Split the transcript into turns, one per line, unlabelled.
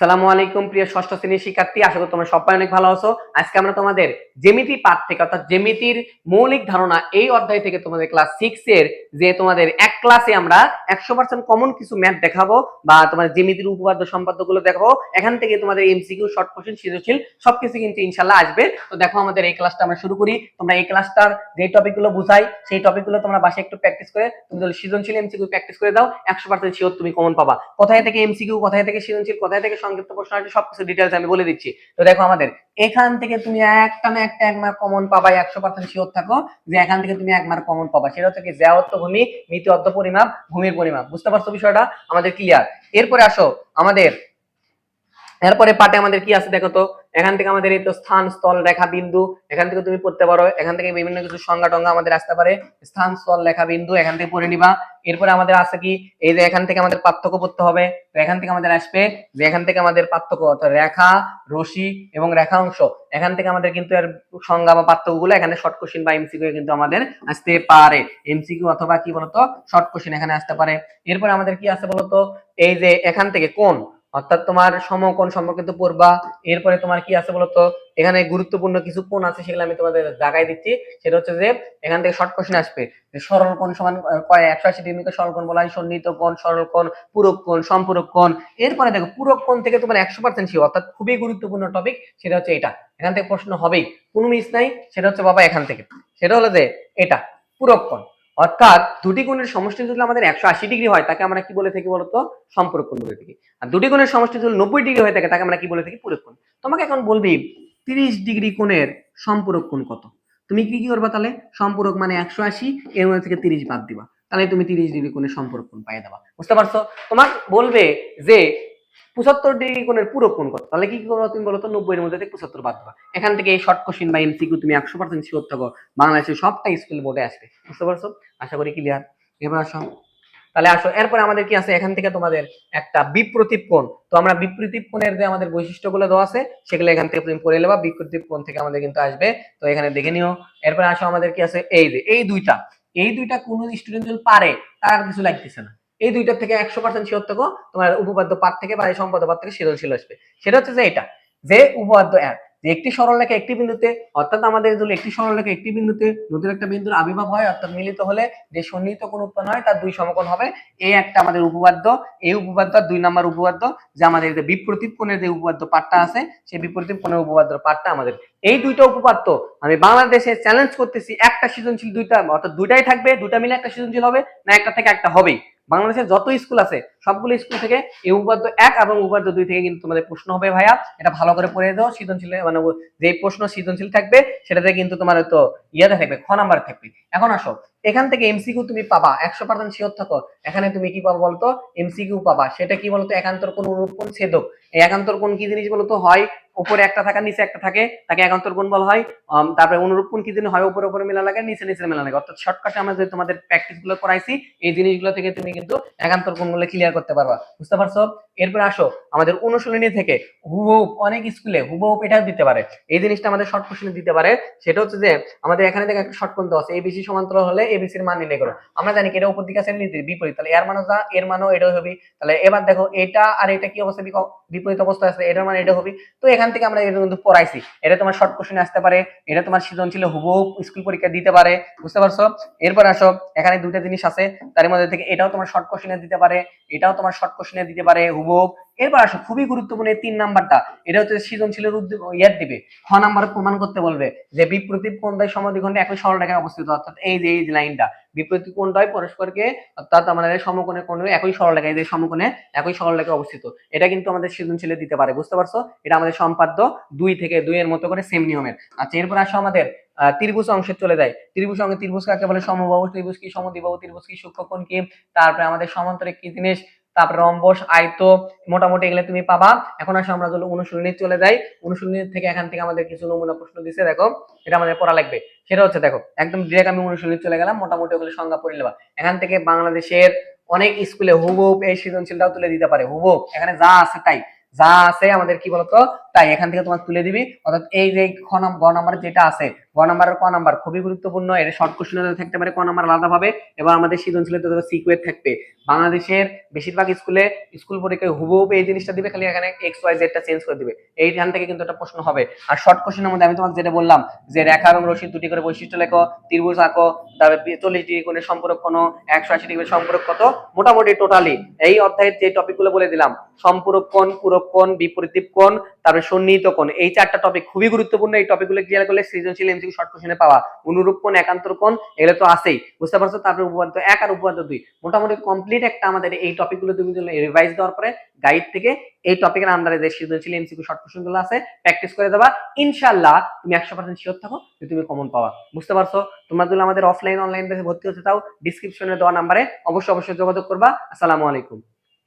সালামু আলাইকুম প্রিয় ষষ্ঠ শ্রেণীর শিক্ষার্থী, আশা করি তোমরা সবাই অনেক ভালো আছো। আজকে আমরা তোমাদের জ্যামিতি পাঠ থেকে অর্থাৎ জ্যামিতির মৌলিক ধারণা এই অধ্যায় থেকে তোমাদের ক্লাস 6 এর যে তোমাদের এক ক্লাসে আমরা 100% কমন কিছু ম্যাথ দেখাবো বা তোমাদের জ্যামিতির উপপাদ্য সম্পাদ্যগুলো দেখাবো। এখান থেকে তোমাদের এমসিকিউ, শর্ট কোশ্চেন, সৃজনশীল সবকিছু কিন্তু ইনশাআল্লাহ আসবে। তো দেখো আমাদের এই ক্লাসটা আমরা শুরু করি। তোমরা এই ক্লাসটার যে টপিকগুলো বুঝাই সেই টপিকগুলো তোমরা বাসায় একটু প্র্যাকটিস করে তুমি যদি সৃজনশীল এমসিকিউ প্র্যাকটিস করে দাও 100% শিওর তুমি কমন পাবা। কোথায় থেকে এমসিকিউ, কোথায় থেকে সৃজনশীল, কোথায় থেকে সংক্ষিপ্ত প্রশ্ন আসবে সবকিছু ডিটেইলস আমি বলে দিচ্ছি। তো দেখো আমাদের এখান থেকে তুমি একটা না একটা এক মার্ক কমন পাবা, 100% শিওর থাকো যে এখান থেকে তুমি এক মার্ক কমন পাবা। সেটা হচ্ছে কি জ্যায়ত্ব ভূমি, মিতি অর্ধ পরিমাপ, ভূমির পরিমাপ। বুঝতে পারছো বিষয়টা? আমাদের ক্লিয়ার। এরপরে আসো আমাদের এরপরে পার্টে আমাদের কি আছে দেখো তো। এখান থেকে আমাদের এই তো স্থান, স্থল, রেখা, বিন্দু এখান থেকে তুমি পড়তে পারো। এখান থেকে বিভিন্ন কিছু সংজ্ঞা টঙ্গা আমাদের আসতে পারে। স্থান, স্থল, রেখা, বিন্দু এখান থেকে পড়ে নিবা। এরপরে আমাদের আছে কি এই যে এখান থেকে আমাদের পার্থক্য পড়তে হবে। তো এখান থেকে আমাদের আসবে যে এখান থেকে আমাদের পার্থক্য অর্থাৎ রেখা, রশি এবং রেখাংশ। এখান থেকে আমাদের কিন্তু এর সংজ্ঞা বা পার্থক্যগুলো এখানে শর্ট কোশ্চেন বা এমসিকিউ কিন্তু আমাদের আসতে পারে। এমসিকিউ অথবা কি বলতো শর্ট কোশ্চেন এখানে আসতে পারে। এরপরে আমাদের কি আছে বলতো, এই যে এখান থেকে কোণ অর্থাৎ তোমার সমকোণ সম্পর্কিত পড়বা। এরপরে তোমার কি আছে বলতো, এখানে গুরুত্বপূর্ণ কিছু কোণ আছে সেগুলো আমি তোমাদের জায়গায় দিচ্ছি। সেটা হচ্ছে যে এখান থেকে শর্ট কোশ্চেন আসবে যে সরল কোণ সমান কয় 180 ডিগ্রিকে সরল কোণ বলা হয়, সন্নিহিত কোণ, সরল কোণ, পূরক কোণ, সম্পূরক কোণ। এরপরে দেখো পূরক কোণ থেকে তোমার 100% শিওর অর্থাৎ খুবই গুরুত্বপূর্ণ টপিক সেটা হচ্ছে এটা। এখান থেকে প্রশ্ন হবেই, কোনো মিস নাই। সেটা হচ্ছে বাবা এখান থেকে, সেটা হলো যে এটা পূরক কোণ অর্থাৎ দুটি কোণের সমষ্টি যদি আমাদের 180 ডিগ্রি হয় তাকে আমরা কি বলে থাকি বলতো, সম্পূরক কোণ বলে থাকি। আর দুটি কোণের সমষ্টি যদি 90 ডিগ্রি হয়ে থাকে তাকে আমরা কি বলে থাকি, পূরক কোণ। তোমাকে এখন বলবি 30 ডিগ্রি কোণের সম্পূরক কোণ কত। তুমি কি কি করবা তাহলে, সম্পূরক মানে 180 এর মধ্যে থেকে 30 বাদ দিবা, তাহলে তুমি 30 ডিগ্রি কোণের সম্পূরক কোণ পাইয়ে দেবা। বুঝতে পারছো? তোমার বলবে যে 75 ডিগ্রি কোণের পূরক কোণ কত, তাহলে কি করবো তুমি বলো তো, 90 এর মধ্যে থেকে 75 বাদ দিবা। এখান থেকে এই শর্ট কোশ্চেন বা এমসিকিউ তুমি 100% শিওর থাকো বাংলাদেশের সবটা স্কুল বোর্ডে আসবে। বুঝতে পারছো? আশা করি ক্লিয়ার। এবার আসো তাহলে আসো এরপরে আমাদের কি আছে, এখান থেকে তোমাদের একটা বিপ্রতীপ কোণ। তো আমরা বিপ্রতীপ কোণের যে আমাদের বৈশিষ্ট্যগুলো দেওয়া আছে সেগুলো এখান থেকে তুমি পড়ে নেবা। বিপ্রতীপ কোণ থেকে আমাদের কিন্তু আসবে, তো এখানে দেখে নিও। এরপরে আসো আমাদের কি আছে, এই যে এই দুইটা কোন স্টুডেন্ট যদি পারে তার কিছু লাগতেছে না। এই দুইটার থেকে 100% শিওর থাকো তোমার উপপাদ্য পাঠ থেকে বা এই সম্পাদ্য পাঠ থেকে সৃজনশীল আসবে। সেটা হচ্ছে যে এটা যে উপপাদ্য এক, যে একটি সরলরেখা একটি বিন্দুতে অর্থাৎ আমাদের যদি একটি সরলরেখা একটি বিন্দুতে নতুন একটা বিন্দুর আবির্ভাব হয় অর্থাৎ মিলিত হলে যে সন্নিহিত কোণ উৎপন্ন হয় তার দুই সমকোণ হবে, এই একটা আমাদের উপপাদ্য। এই উপপাদ্য 2 নাম্বার উপপাদ্য যে আমাদের যে বিপ্রতীপ কোণের যে উপপাদ্য পাঠটা আছে সেই বিপ্রতীপ কোণের উপপাদ্যের পাঠটা আমাদের। এই দুইটা উপপাদ্য আমি বাংলাদেশে চ্যালেঞ্জ করতেছি, একটা সৃজনশীল দুইটা অর্থাৎ দুইটাই থাকবে, দুইটা মিলে একটা সৃজনশীল হবে না একটা থেকে একটা হবেই। বাংলাদেশের যত স্কুল আছে সবগুলো স্কুল থেকে এই উপপাদ্য 1 এবং উপপাদ্য 2 থেকে কিন্তু তোমাদের প্রশ্ন হবে ভাইয়া। এটা ভালো করে পড়ে দাও। সৃজনশীল মানে যে প্রশ্ন সৃজনশীল থাকবে সেটাতে কিন্তু তোমার হয়তো ইয়াতে থাকবে, খ নাম্বার থাকবে। এখন আসো এখান থেকে এমসিকিউ তুমি পাবা 100% শিওর থাকো। এখানে তুমি কি পাবা বলতো, এমসিকিউ পাবা। সেটা কি বলতো, একান্তর কোণ, অনুরূপ কোণ, ছেদক। এই একান্তর কোণ কি জিনিস বলতো, হয় উপরে একটা থাকা নিচে একটা থাকে তাকে একান্তর কোণ বলা হয়। তারপরে অনুরূপ কোণ কি জিনিস, হয় উপরে উপরে মেলা লাগে নিচে নিচে মেলা লাগে। অর্থাৎ শর্টকাটে আমরা যে তোমাদের প্র্যাকটিস গুলো করাইছি এই জিনিসগুলো থেকে তুমি কিন্তু একান্তর কোণগুলো ক্লিয়ার করতে পারবা। বুঝতে পারছো? এরপর আসো আমাদের অনুশীলনী থেকে হুবহু অনেক স্কুলে হুবহু এটা দিতে পারে, এই জিনিসটা আমাদের শর্ট কোশ্চেনে দিতে পারে। সেটা হচ্ছে যে আমাদের এখানে থেকে একটা শর্ট কোণ দেওয়া আছে, এবিসি সমান্তরাল হলে এবিসি এর মান নির্ণয় করো। আমরা জানি কি এটা উপর দিকে আছে বিপরীত, তাহলে এর মানও যা এর মানও এটাই হবে। তাহলে এবার দেখো এটা আর এটা কি অবস্থা, বিপরীত অবস্থা আছে, এটার মান এটা হবে। তো এখান থেকে আমরা এটা কিন্তু পড়াইছি, এটা তোমার শর্ট কোশ্চেনে আসতে পারে, এটা তোমার সৃজনশীল হুবহু স্কুল পরীক্ষা দিতে পারে। বুঝতে পারছো? এরপর আসো এখানে দুইটা জিনিস আছে তার মধ্যে থেকে এটাও তোমার শর্ট কোশ্চেনে দিতে পারে, এটাও তোমার শর্ট কোশ্চেনে দিতে পারে হুবহু। এরপর আসো খুবই গুরুত্বপূর্ণ এই 3 নাম্বারটা, এটা হচ্ছে সৃজনশীলের ইয়ার দিবে, খ নাম্বার প্রমাণ করতে বলবে যে বিপ্রতীপ কোণদ্বয় সমদ্বিখণ্ডে একই সরলরেখায় অবস্থিত। অর্থাৎ এই যে এই লাইনটা বিপ্রতীপ কোণদ্বয় পরস্পরকে অর্থাৎ আমাদের সমকোণে কোণ একই সরলরেখায়, যে সমকোণে একই সরলরেখায় অবস্থিত। এটা কিন্তু আমাদের সৃজনশীলে দিতে পারে। বুঝতে পারছো? এটা আমাদের সম্পাদ্য 2 থেকে 2 এর মতো করে সেম নিয়মের। আচ্ছা এরপর আসো আমাদের ত্রিভুজ অংশে চলে যায়। ত্রিভুজ অঙ্গে ত্রিভুজ কাকে বলে, সমবাহু ত্রিভুজ কি, সমদ্বিবাহু ত্রিভুজ কি, সূক্ষ্মকোণ কি, তারপরে আমাদের সমান্তরিক কি জিনিস, তারপরে রম্বস, আয়ত, মোটামুটি এগুলো তুমি পাবা। এখন আসো আমরা যদি অনুশীলনী চলে যাই, অনুশীলনী থেকে এখান থেকে আমাদের কিছু নমুনা প্রশ্ন দিছে, দেখো এটা আমাদের পড়া লাগবে। সেটা হচ্ছে দেখো একদম ডিরেক্ট আমি অনুশীলনী চলে গেলাম, মোটামুটি ওগুলো সংজ্ঞা পড়ে নেবা। এখান থেকে বাংলাদেশের অনেক স্কুলে হুবহু এই সৃজনশীলটাও তুলে দিতে পারে, হুবহু এখানে যা আছে তাই। যা আছে আমাদের কি বলতো তাই এখান থেকে তোমার তুলে দিবি। অর্থাৎ এই যে গ নাম্বার যেটা আছে, গ নাম্বারের ক নাম্বার খুবই গুরুত্বপূর্ণ, এর শর্ট কোশ্চেনে থাকতে পারে ক নাম্বার আলাদা ভাবে, এবং আমাদের সৃজনশীলে সিকুয়েন্স থাকবে। বাংলাদেশের বেশিরভাগ স্কুল পরীক্ষায় হুবহু এই জিনিসটা দিবে, খালি এখানে এক্স ওয়াই জেডটা চেঞ্জ করে দিবে, এইখান থেকে কিন্তু একটা প্রশ্ন হবে। আর শর্ট কোশ্চেনের মধ্যে আমি তোমাকে যেটা বললাম যে রেখা এবং রশিদ দুটি করে বৈশিষ্ট্য লেখো, ত্রিভুজ আঁকো, তারপরে 40 ডিগ্রি কোণের সম্পর্ক কোন, 180 ডিগ্রি সম্পর্ক কত, মোটামুটি টোটালি এই অধ্যায়ের যে টপিকগুলো বলে দিলাম, সম্পূরক কোণ, পূরক কোণ, বিপরীত কোণ, তারপরে সন্নিহিত কোণ, এই 4টা টপিক খুবই গুরুত্বপূর্ণ। এই টপিকগুলো ক্লিয়ার করলে সৃজনশীল এমসিকিউ শর্ট কোশ্চেনে পাওয়া। অনুরূপ কোণ, একান্তর কোণ, এগুলো তো আছেই, বুঝতে পারছো। তারপরে উপপাদ্য 1 আর উপপাদ্য 2, মোটামুটি কমপ্লিট একটা আমাদের এই টপিকগুলো তুমি রিভাইজ দেওয়ার পরে গাইড থেকে এই টপিকের আন্ডারে যে সৃজনশীল এমসিকিউ শর্ট কোশ্চেনগুলো আছে প্র্যাকটিস করে দেবা, ইনশাআল্লাহ তুমি 100% শিওর থাকো যে তুমি কমন পাওয়া, বুঝতে পারছো। তোমরা যদি আমাদের অফলাইন অনলাইন বেসে ভর্তি হতে চাও, ডেসক্রিপশনে দেওয়া নাম্বারে অবশ্যই যোগাযোগ করবা। আসসালামু আলাইকুম।